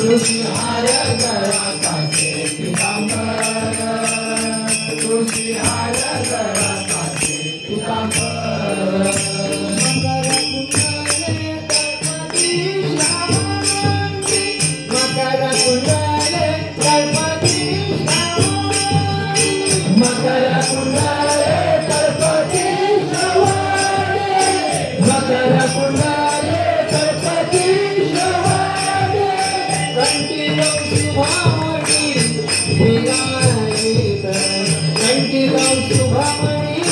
तुळशी हार गळा कासे पितांबर तुळशी हार गळा कासे पितांबर मकर कुंडले गणपती मकर कुंडले गणपती मकर कुंडले गणपती कंठी शुभामणी विराजित कंठी शुभामणी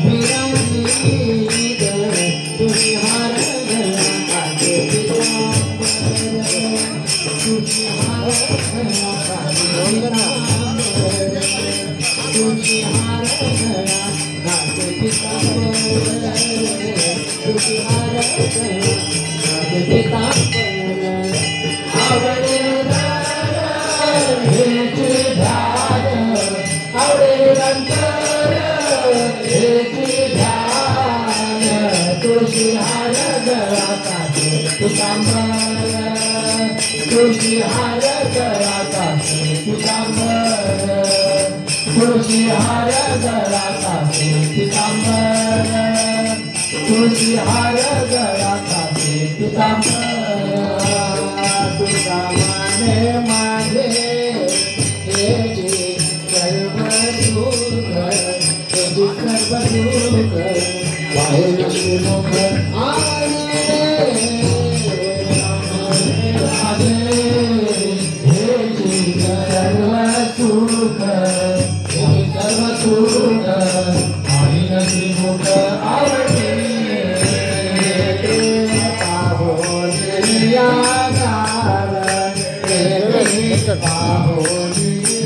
विराजित तुझी हार गळा कासे पितांबर तुझी हार गळा कासे पितांबर तुझी हार गळा कासे पितांबर तुझी हार गळा कासे पितांबर आवडे दार हेचे ध्यान आवडे अंतर हेचे ध्यान तुळशी हार गळा कासे पितांबर तुळशी हार गळा कासे पितांबर तुळशी हार गळा कासे पितांबर तुळशी हार गळा कासे पितांबर तुझा माने माझे हे जे सर्व सुख हे जे सर्व सुख पाहिलं मुख आणि माझे हे जे सर्व सुख हे सर्व सुख पाहिलं मुख आवडे पाहोनिया